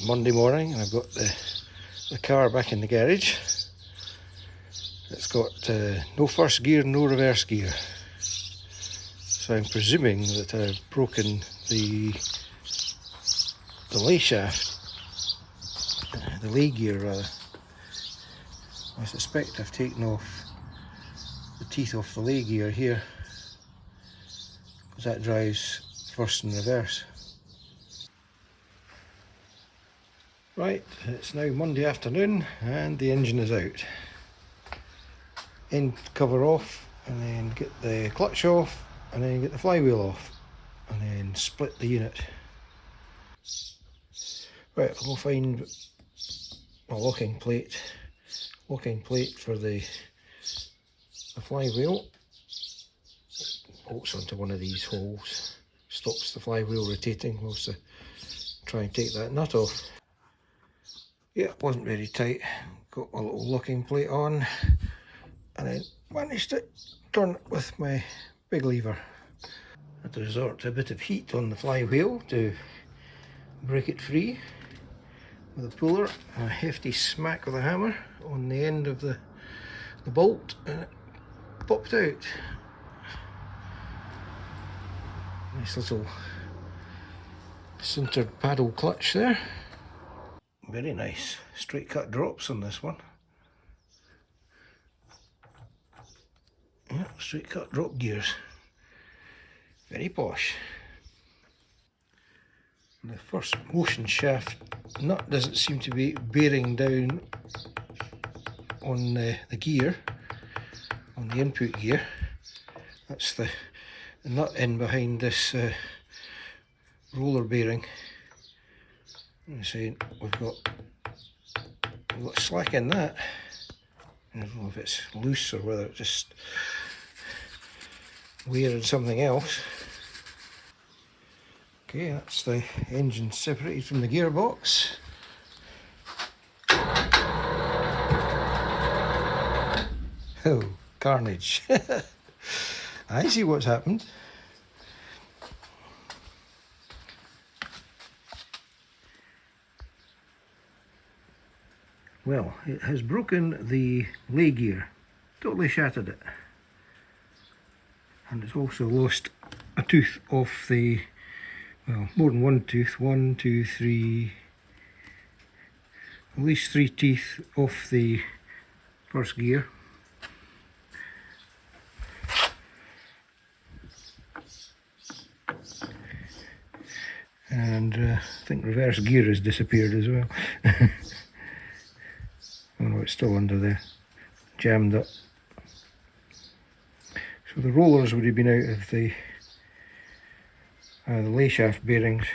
Monday morning and I've got the car back in the garage. It's got no first gear, no reverse gear. So I'm presuming that I've broken the lay shaft, the lay gear rather. I suspect I've taken off the teeth off the lay gear here, because that drives first and reverse. Right, it's now Monday afternoon and the engine is out. End cover off, and then get the clutch off, and then get the flywheel off, and then split the unit. Right, I'll go find a locking plate for the flywheel. Bolts onto one of these holes, stops the flywheel rotating whilst I try and take that nut off. Yeah, it wasn't very tight. Got a little locking plate on, and then managed to turn it with my big lever. I had to resort to a bit of heat on the flywheel to break it free with a puller, and a hefty smack with a hammer on the end of the bolt, and it popped out. Nice little sintered paddle clutch there. Very nice straight cut drops on this one. Yeah, straight cut drop gears. Very posh. The first motion shaft nut doesn't seem to be bearing down on the gear, on the input gear. That's the nut in behind this roller bearing. I'm saying we've got slack in that. I don't know if it's loose or whether it's just wearing something else. Okay, that's the engine separated from the gearbox. Oh, carnage. I see what's happened. Well, it has broken the lay gear, totally shattered it. And it's also lost a tooth off the, well, more than one tooth, 1, 2, 3, at least 3 teeth off the first gear. And I think reverse gear has disappeared as well. Oh no, it's still under there, jammed up. So the rollers would have been out of the lay shaft bearings.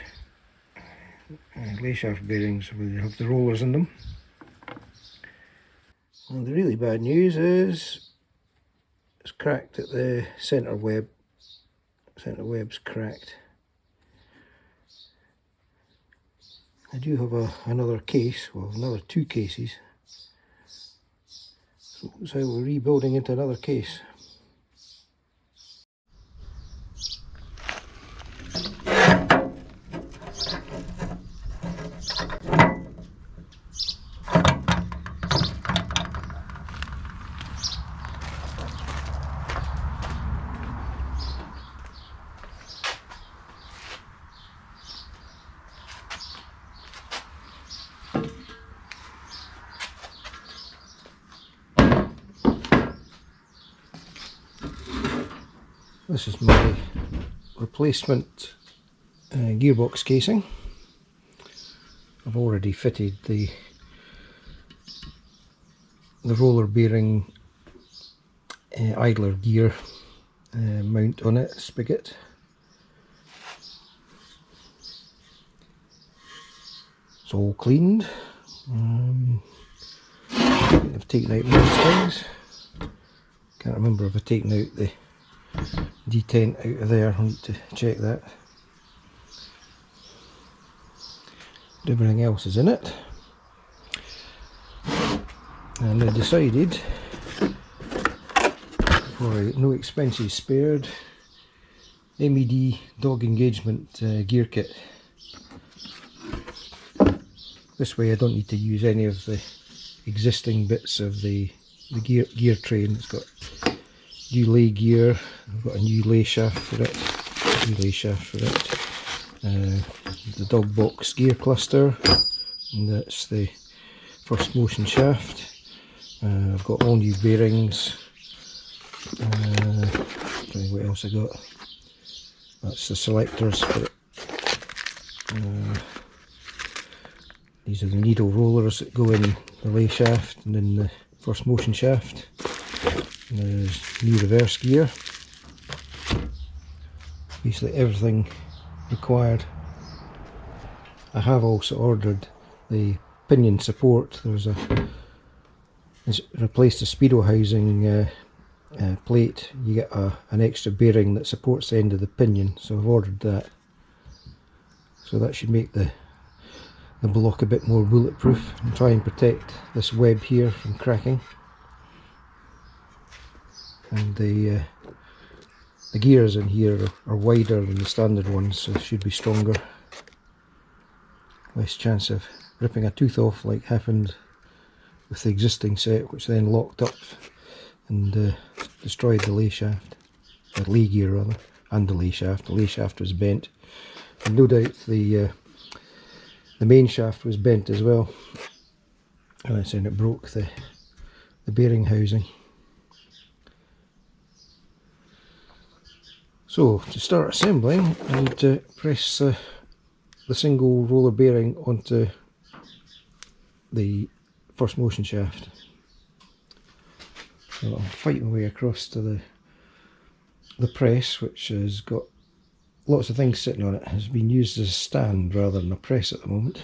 Lay shaft bearings would have the rollers in them. And the really bad news is it's cracked at the centre web. Centre web's cracked. I do have another case, well, another 2 cases. So looks like we're rebuilding into another case. This is my replacement gearbox casing. I've already fitted the roller bearing idler gear mount on it, spigot. It's all cleaned. I've taken out most things. Can't remember if I've taken out the detent out of there. I need to check that. But everything else is in it. And I decided, for no expenses spared, MED dog engagement gear kit. This way I don't need to use any of the existing bits of the gear train. It's got new lay gear, I've got a new lay shaft for it, the dog box gear cluster, and that's the first motion shaft. I've got all new bearings. What else I got? That's the selectors for it. These are the needle rollers that go in the lay shaft and in the first motion shaft. And there's new reverse gear. Basically everything required. I have also ordered the pinion support. It's replaced the speedo housing plate. You get an extra bearing that supports the end of the pinion, so I've ordered that. So that should make the block a bit more bulletproof and try and protect this web here from cracking. And the gears in here are wider than the standard ones, so they should be stronger. Less chance of ripping a tooth off like happened with the existing set, which then locked up and destroyed the lay shaft, the lay gear rather, and the lay shaft. The lay shaft was bent, and no doubt the main shaft was bent as well, and I said it broke the bearing housing. So to start assembling, I need to press the single roller bearing onto the first motion shaft. So I'll fight my way across to the press, which has got lots of things sitting on it. It has been used as a stand rather than a press at the moment.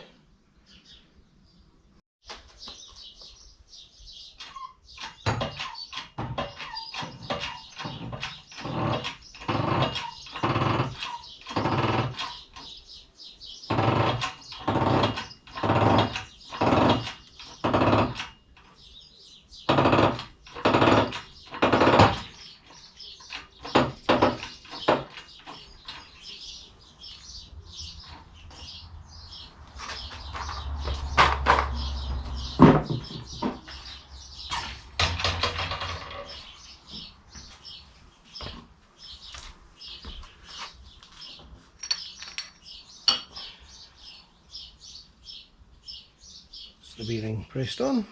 The bearing pressed on.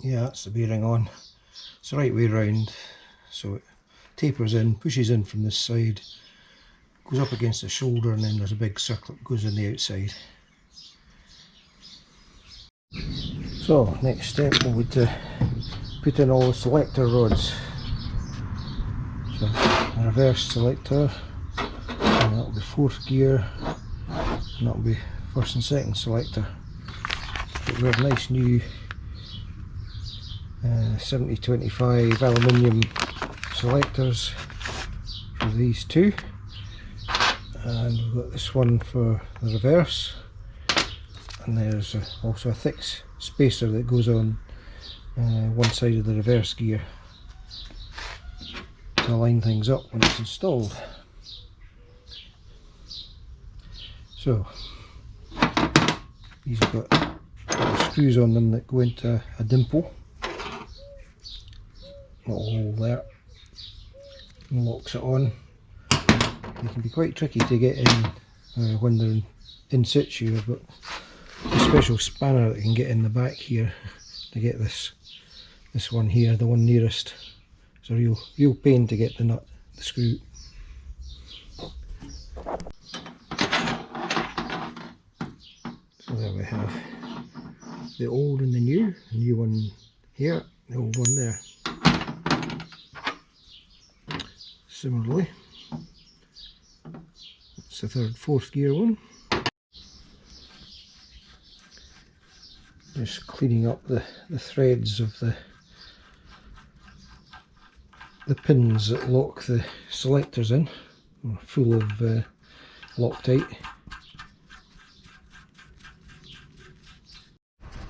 Yeah, that's the bearing on. It's the right way round, so it tapers in, pushes in from this side, goes up against the shoulder, and then there's a big circle that goes in the outside. So next step will be to put in all the selector rods. So a reverse selector, and that'll be fourth gear, and that'll be first and second selector. But we have nice new 7025 aluminium selectors for these two, and we've got this one for the reverse, and there's also a thick spacer that goes on one side of the reverse gear to line things up when it's installed. So these have got little screws on them that go into a dimple, little hole there, and locks it on. They can be quite tricky to get in when they're in situ. I've got a special spanner that can get in the back here to get this one here, the one nearest. It's a real pain to get the screw. So there we have the old and the new one here, the old one there. Similarly, it's the third, fourth gear one. Just cleaning up the threads of the pins that lock the selectors in, full of Loctite.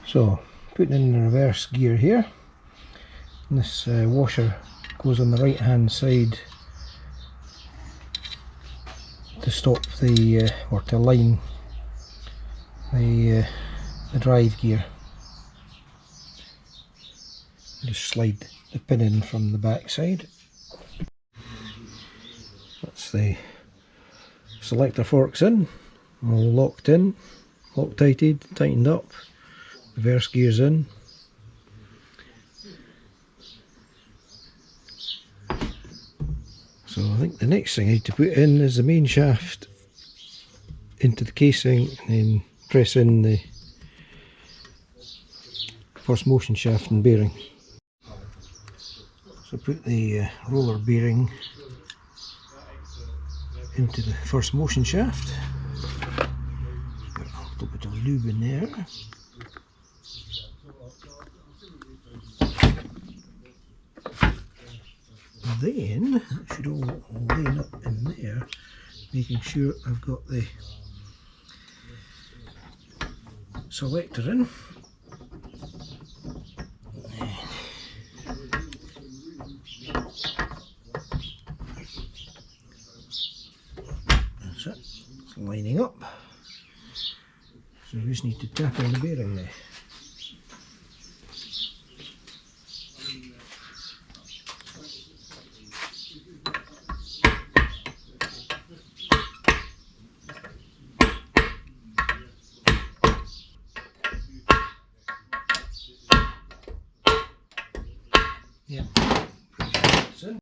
So putting in the reverse gear here, and this washer goes on the right hand side to stop the or to align the drive gear. Just slide the pin in from the back side. That's the selector forks in, all locked in, Loctited, tightened up, reverse gears in. So I think the next thing I need to put in is the main shaft into the casing and then press in the first motion shaft and bearing. So put the roller bearing into the first motion shaft. Got a little bit of lube in there. Then it should all line up in there, making sure I've got the selector in. That's it, it's lining up. So we just need to tap in the bearing there. Yeah, that's it.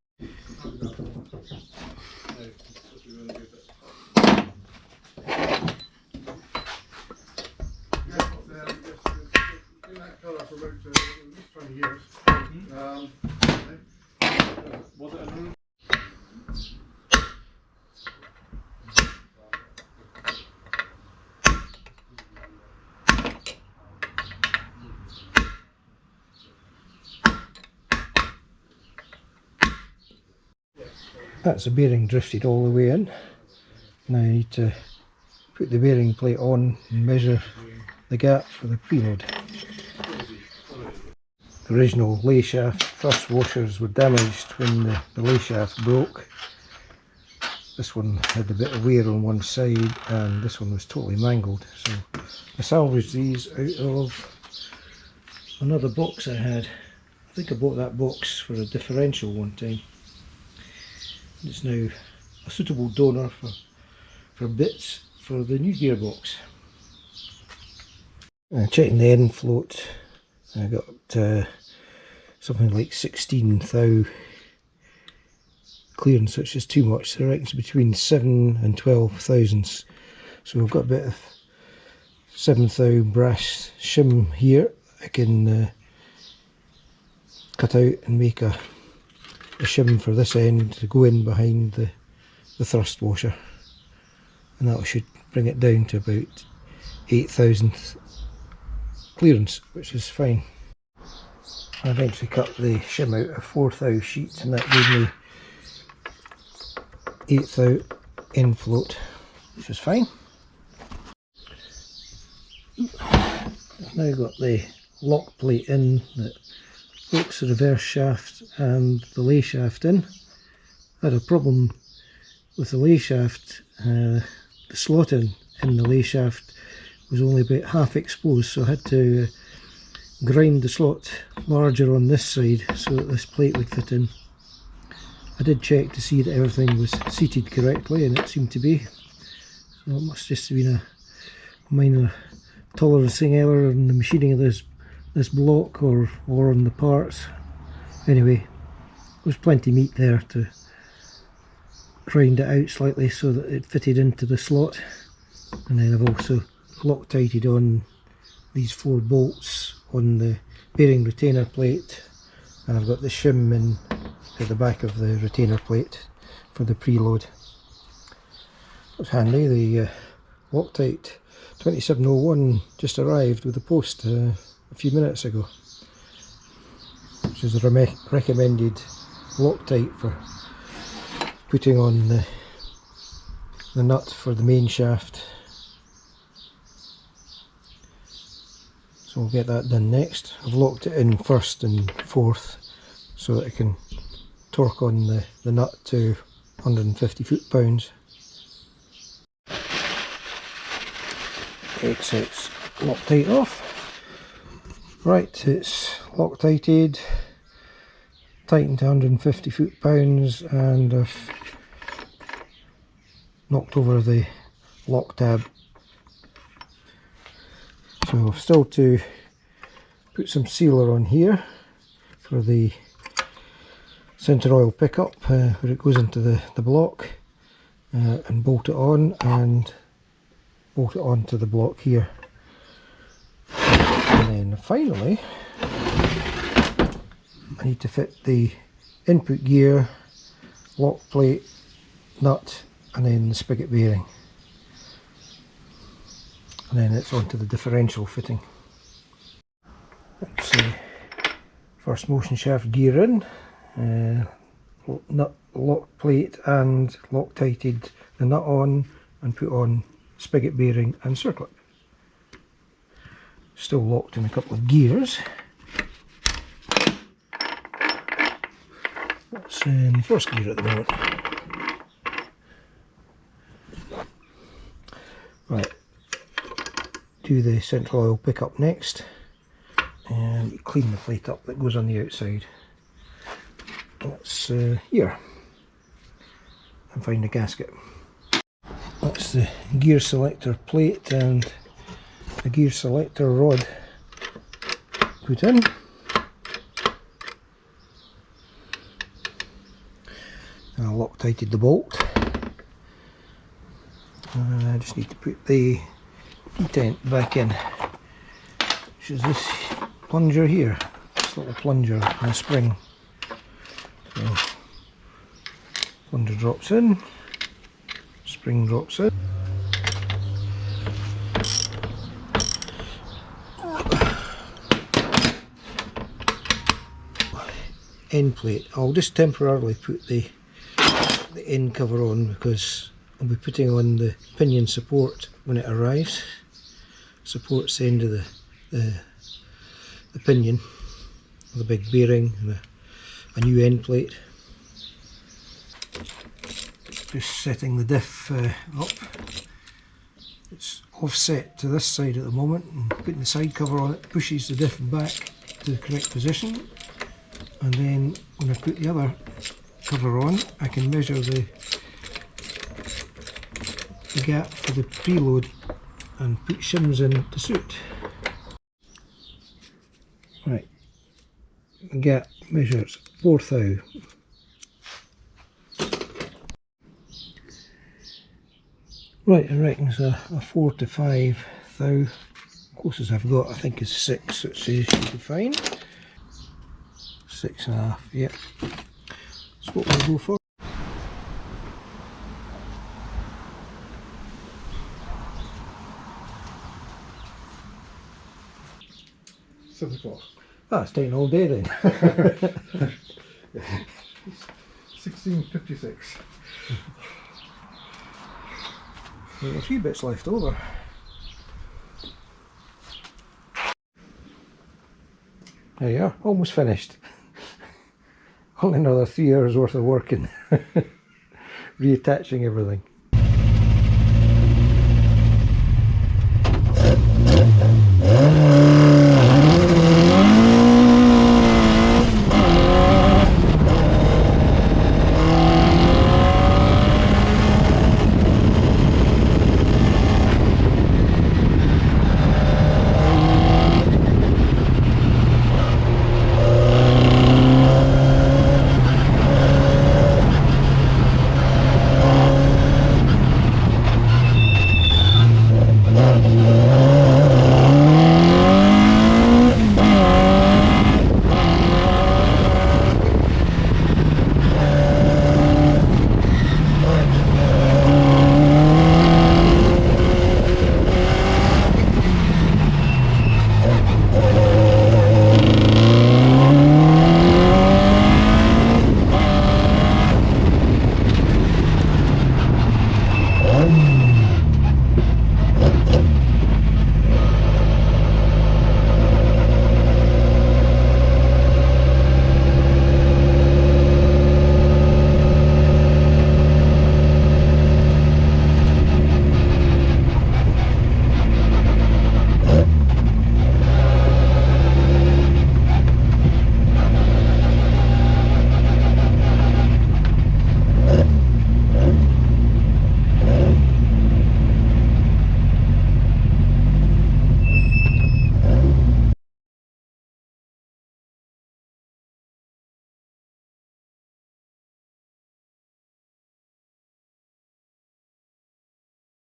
That's the bearing drifted all the way in. Now I need to put the bearing plate on and measure the gap for the preload. The original lay shaft thrust washers were damaged when the lay shaft broke. This one had a bit of wear on one side and this one was totally mangled. So I salvaged these out of another box I had. I think I bought that box for a differential one time. It's now a suitable donor for bits for the new gearbox. Checking the end float, I got something like 16 thou clearance, which is too much. So I reckon it's between 7 and 12 thousandths. So I've got a bit of 7 thou brass shim here. I can cut out and make a shim for this end to go in behind the thrust washer, and that should bring it down to about 8 thousandths clearance, which is fine. I eventually cut the shim out of 4 thou sheet and that gave me 8 thou end float, which is fine. I've now got the lock plate in that hooks the reverse shaft and the lay shaft in. I had a problem with the lay shaft. The slot in the lay shaft was only about half exposed, so I had to grind the slot larger on this side so that this plate would fit in. I did check to see that everything was seated correctly and it seemed to be, so it must just have been a minor tolerancing error in the machining of this block or on the parts. Anyway, there's plenty of meat there to grind it out slightly so that it fitted into the slot. And then I've also Loctited on these 4 bolts on the bearing retainer plate, and I've got the shim in at the back of the retainer plate for the preload. It was handy. The Loctite 2701 just arrived with the post a few minutes ago, which is a recommended Loctite for putting on the nut for the main shaft. So we'll get that done next. I've locked it in first and fourth so that I can torque on the nut to 150 foot-pounds. X6 Loctite off. Right, it's Loctited, tightened to 150 foot-pounds, and I've knocked over the lock tab. So I've still to put some sealer on here for the centre oil pickup where it goes into the block, and bolt it on and bolt it onto the block here. And then finally I need to fit the input gear, lock plate, nut, and then the spigot bearing. And then it's onto the differential fitting. That's the first motion shaft gear in. Nut, lock plate and Loctited the nut on and put on spigot bearing and circlip. Still locked in a couple of gears. That's in first gear at the moment. Right, do the central oil pickup next, and clean the plate up that goes on the outside. That's here, and find a gasket. That's the gear selector plate and the gear selector rod put in. I Loctited the bolt. I just need to put the detent back in, which is this plunger here, this little plunger and a spring. So, plunger drops in, spring drops in. End plate, I'll just temporarily put the end cover on because I'll be putting on the pinion support when it arrives. Supports the end of the pinion with a big bearing and a new end plate. Just setting the diff up. It's offset to this side at the moment, and putting the side cover on it pushes the diff back to the correct position. And then when I put the other cover on, I can measure the gap for the preload and put shims in to suit. Right, the gap measures 4 thou. Right, I reckon it's a 4 to 5 thou. Closest I've got I think is 6, so it says should be fine. 6.5, yep. That's what we'll go for. Ah, it's taking all day then. 16:56. There's a few bits left over. There you are, almost finished. Only another 3 hours worth of work and reattaching everything.